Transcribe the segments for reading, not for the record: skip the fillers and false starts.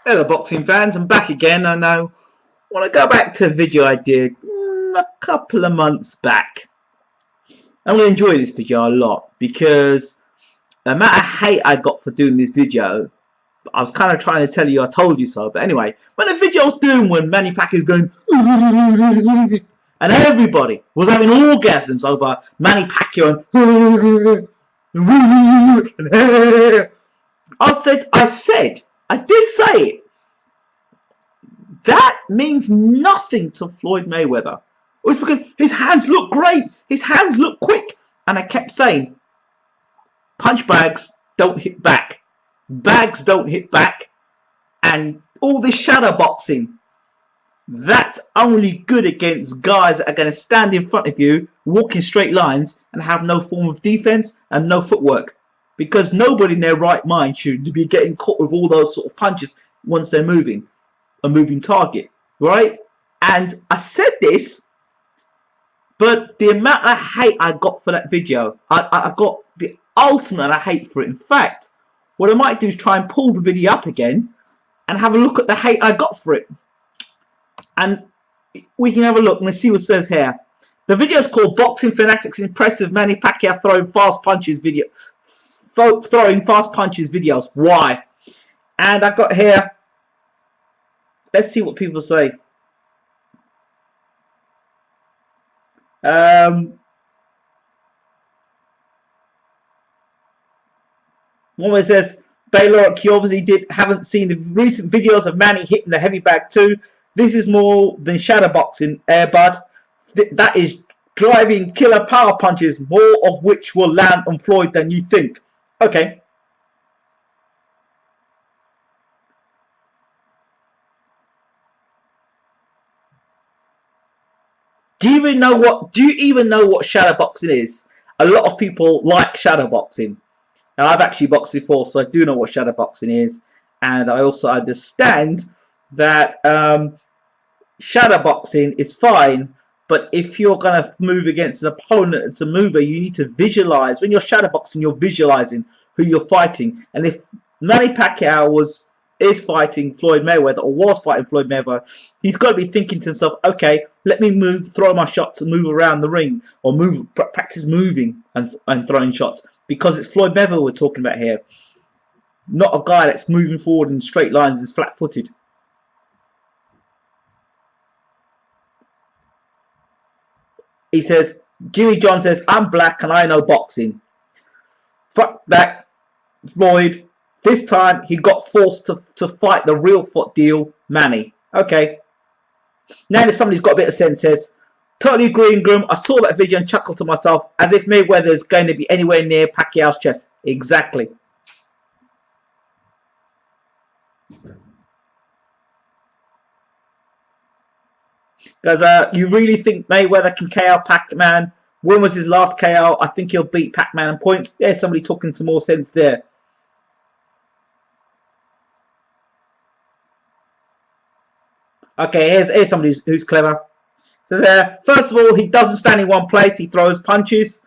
Hello boxing fans, I'm back again and I want to go back to a video I did a couple of months back. I'm going to enjoy this video a lot because the amount of hate I got for doing this video, I was kind of trying to tell you I told you so, but anyway, when the video I was doing when Manny Pacquiao going and everybody was having orgasms over Manny Pacquiao and I did say it. That means nothing to Floyd Mayweather. It's because his hands look great. His hands look quick. And I kept saying, punch bags don't hit back. Bags don't hit back. And all this shadow boxing, that's only good against guys that are going to stand in front of you, walk in straight lines, and have no form of defense and no footwork. Because nobody in their right mind should be getting caught with all those sort of punches once they're moving. A moving target, right? And I said this, but the amount of hate I got for that video, I got the ultimate hate for it. In fact, what I might do is try and pull the video up again and have a look at the hate I got for it. And we can have a look and see what it says here. The video is called Boxing Fanatics Impressive Manny Pacquiao Throwing Fast Punches Video. Throwing Fast Punches Videos. Why? And I got here. Let's see what people say. One where says, Baylor, you obviously haven't seen the recent videos of Manny hitting the heavy bag too. This is more than shadow boxing, Airbud. That is driving killer power punches, more of which will land on Floyd than you think. Okay. Do you even know what shadow boxing is? A lot of people like shadow boxing. And I've actually boxed before, so I do know what shadow boxing is. And I also understand that shadow boxing is fine, but if you're going to move against an opponent that's a mover, you need to visualize. When you're shadow boxing, you're visualizing who you're fighting. And if Manny Pacquiao is fighting Floyd Mayweather, or was fighting Floyd Mayweather, he's got to be thinking to himself, okay, let me throw my shots and move around the ring, or practice moving and throwing shots, because it's Floyd Mayweather we're talking about here, not a guy that's moving forward in straight lines and is flat-footed. He says, Jimmy John says, I'm black and I know boxing. Fuck that, Floyd. This time he got forced to fight the real foot deal, Manny. Okay. Now there's somebody who's got a bit of sense, says, totally agree, Groom. I saw that video and chuckled to myself, as if Mayweather is going to be anywhere near Pacquiao's chest. Exactly. Because you really think Mayweather can KO Pac-Man? When was his last KO? I think he'll beat Pac-Man in points. There's somebody talking some more sense there. Okay, here's somebody who's clever. So first of all, he doesn't stand in one place. He throws punches.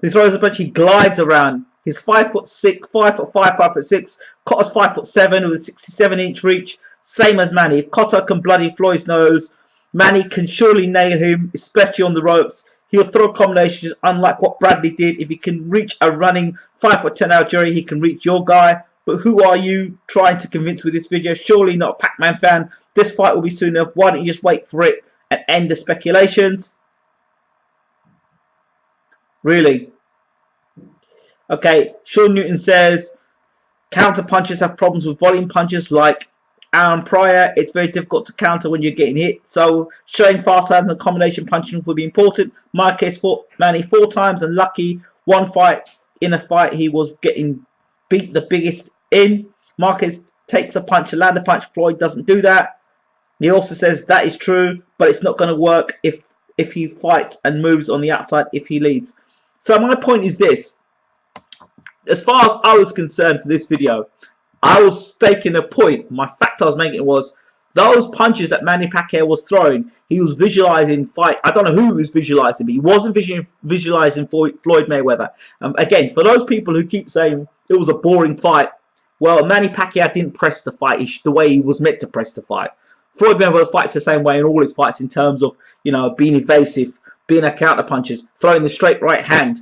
He throws a punch. He glides around. He's 5'6", 5'5", 5'6". Cotto's 5'7" with a 67-inch reach, same as Manny. If Cotto can bloody Floyd's nose, Manny can surely nail him, especially on the ropes. He'll throw combinations unlike what Bradley did. If he can reach a running 5'10" Algerian, he can reach your guy. But who are you trying to convince with this video? Surely not a Pac-Man fan. This fight will be soon enough. Why don't you just wait for it and end the speculations? Really? Okay, Sean Newton says, counter punches have problems with volume punches like Aaron Pryor. It's very difficult to counter when you're getting hit. So showing fast hands and combination punching will be important. Marquez fought Manny 4 times and lucky one fight in a fight he was getting beat the biggest in. Marquez takes a punch, a land a punch. Floyd doesn't do that. He also says that is true, but it's not going to work if he fights and moves on the outside if he leads. So my point is this. As far as I was concerned for this video, I was staking a point. My fact I was making was those punches that Manny Pacquiao was throwing, he was visualizing fight. I don't know who he was visualizing, but he wasn't visualizing Floyd Mayweather. Again, for those people who keep saying it was a boring fight, Well, Manny Pacquiao didn't press the fight the way he was meant to press the fight. Floyd Mayweather fights the same way in all his fights in terms of, you know, being evasive, being a counter punches, throwing the straight right hand,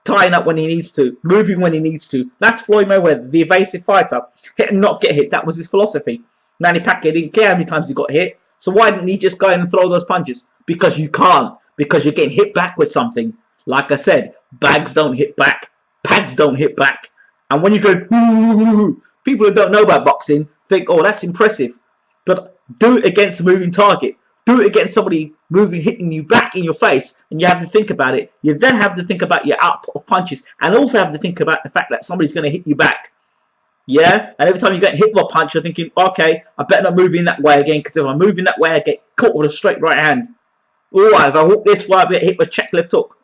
tying up when he needs to, moving when he needs to. That's Floyd Mayweather, the evasive fighter. Hit and not get hit. That was his philosophy. Manny Pacquiao didn't care how many times he got hit. So why didn't he just go in and throw those punches? Because you can't. Because you're getting hit back with something. Like I said, bags don't hit back. Pads don't hit back. And when you go, ooh, people who don't know about boxing think, oh, that's impressive. But do it against a moving target. Do it against somebody hitting you back in your face, and you have to think about it. You then have to think about your output of punches, and also have to think about the fact that somebody's going to hit you back. Yeah, and every time you get hit with a punch, you're thinking, okay, I better not move in that way again, because if I'm moving that way, I get caught with a straight right hand. Oh, if I hook this way, I get hit with a check left hook.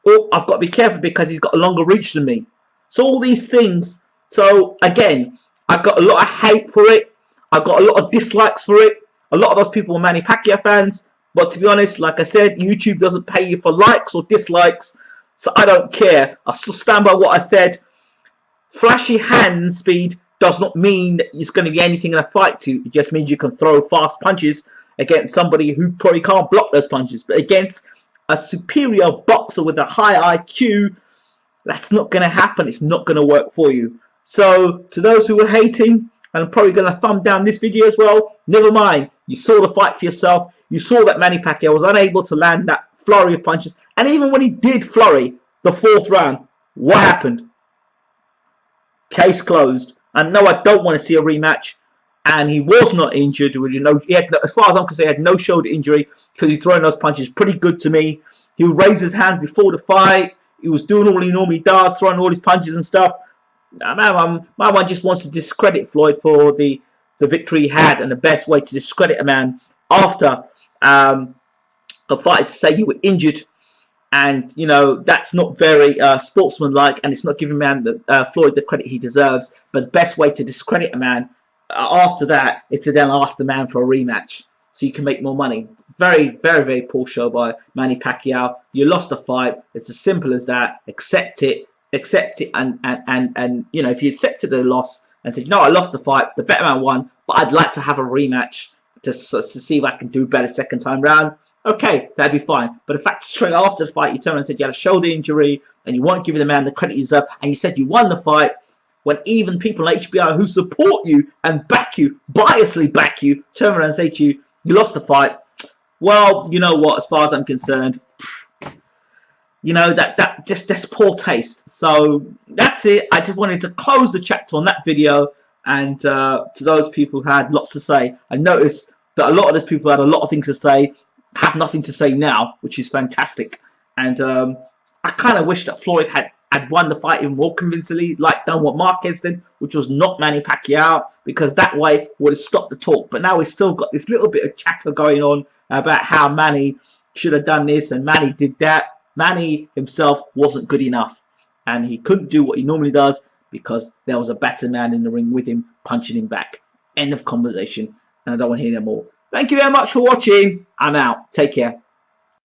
Oh, I've got to be careful because he's got a longer reach than me. So all these things. So again, I've got a lot of hate for it. I've got a lot of dislikes for it. A lot of those people are Manny Pacquiao fans. But to be honest, like I said, YouTube doesn't pay you for likes or dislikes. So I don't care. I still stand by what I said. Flashy hand speed does not mean that it's going to be anything in a fight to. It just means you can throw fast punches against somebody who probably can't block those punches. But against a superior boxer with a high IQ, that's not going to happen. It's not going to work for you. So to those who are hating, and I'm probably going to thumb down this video as well, never mind. You saw the fight for yourself. You saw that Manny Pacquiao was unable to land that flurry of punches. And even when he did flurry the fourth round, what happened? Case closed. And no, I don't want to see a rematch. And he was not injured. You know, he had, as far as I'm concerned, he had no shoulder injury because he's throwing those punches pretty good to me. He would raise his hands before the fight. He was doing all he normally does, throwing all his punches and stuff. My one just wants to discredit Floyd for the victory he had, and the best way to discredit a man after a fight is to say you were injured, and you know that's not very sportsmanlike, and it's not giving Floyd the credit he deserves. But the best way to discredit a man after that is to then ask the man for a rematch so you can make more money. Very, very, very poor show by Manny Pacquiao. You lost the fight. It's as simple as that. Accept it. Accept it, and you know, if you accepted the loss and said, no, I lost the fight, the better man won, but I'd like to have a rematch to see if I can do better second time round, okay, that'd be fine. But the fact straight after the fight you turned and said you had a shoulder injury and you weren't giving the man the credit he deserved, and you said you won the fight, when even people on HBO who support you and back you, biasly back you, turn around and say to you, you lost the fight, well, you know what, as far as I'm concerned, you know, that's poor taste. So that's it. I just wanted to close the chapter on that video, and to those people who had lots to say, I noticed that a lot of those people had a lot of things to say, have nothing to say now, which is fantastic. And I kind of wish that Floyd had won the fight even more convincingly, like done what Marquez did, which was not Manny Pacquiao, because that way would have stopped the talk. But now we've still got this little bit of chatter going on about how Manny should have done this and Manny did that. Manny himself wasn't good enough, and he couldn't do what he normally does because there was a better man in the ring with him punching him back. End of conversation, and I don't want to hear no more. Thank you very much for watching. I'm out. Take care.